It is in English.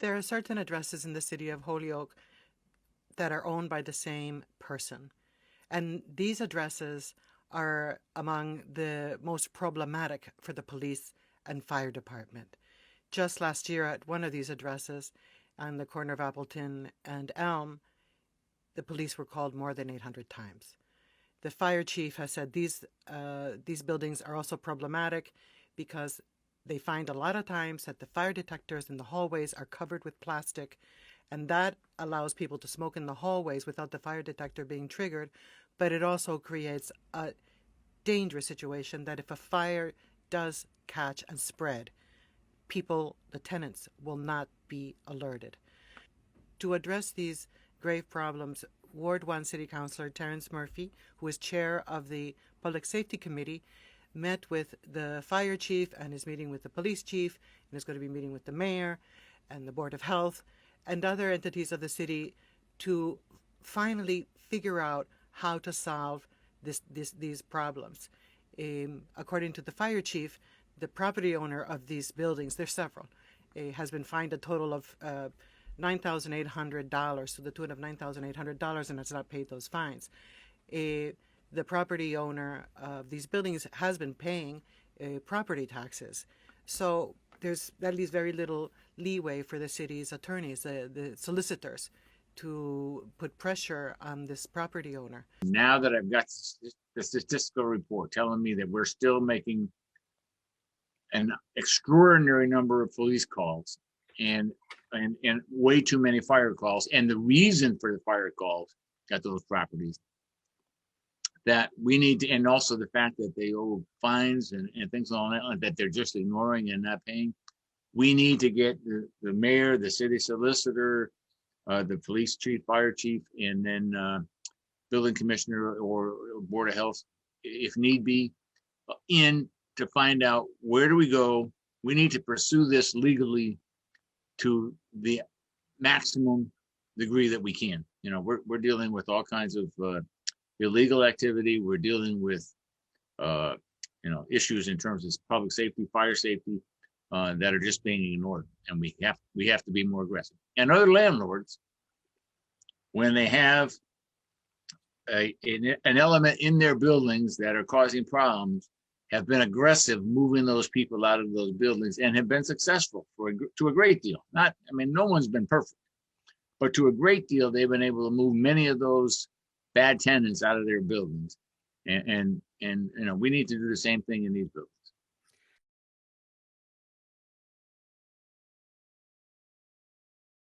There are certain addresses in the city of Holyoke that are owned by the same person. And these addresses are among the most problematic for the police and fire department. Just last year at one of these addresses on the corner of Appleton and Elm, the police were called more than 800 times. The fire chief has said these buildings are also problematic because they find a lot of times that the fire detectors in the hallways are covered with plastic, and that allows people to smoke in the hallways without the fire detector being triggered, but it also creates a dangerous situation that if a fire does catch and spread, people, the tenants, will not be alerted. To address these grave problems, Ward 1 City Councilor Terrence Murphy, who is chair of the Public Safety Committee, met with the fire chief and is meeting with the police chief and is going to be meeting with the mayor and the Board of Health and other entities of the city to finally figure out how to solve these problems. According to the fire chief, the property owner of these buildings, there's several, has been fined a total of $9,800, to the tune of $9,800, and has not paid those fines. The property owner of these buildings has been paying property taxes. So that leaves very little leeway for the city's attorneys, the solicitors, to put pressure on this property owner. Now that I've got the statistical report telling me that we're still making an extraordinary number of police calls and way too many fire calls, and the reason for the fire calls at those properties, that we need to, and also the fact that they owe fines and things like that they're just ignoring and not paying. We need to get the mayor, the city solicitor, the police chief, fire chief, and then building commissioner or Board of Health, if need be, in to find out where do we go. We need to pursue this legally to the maximum degree that we can. You know, we're dealing with all kinds of illegal activity. We're dealing with issues in terms of public safety, fire safety, that are just being ignored, and we have to be more aggressive. And other landlords, when they have an element in their buildings that are causing problems, have been aggressive moving those people out of those buildings and have been successful to a great deal. No one's been perfect, but to a great deal, they've been able to move many of those bad tenants out of their buildings. And we need to do the same thing in these buildings.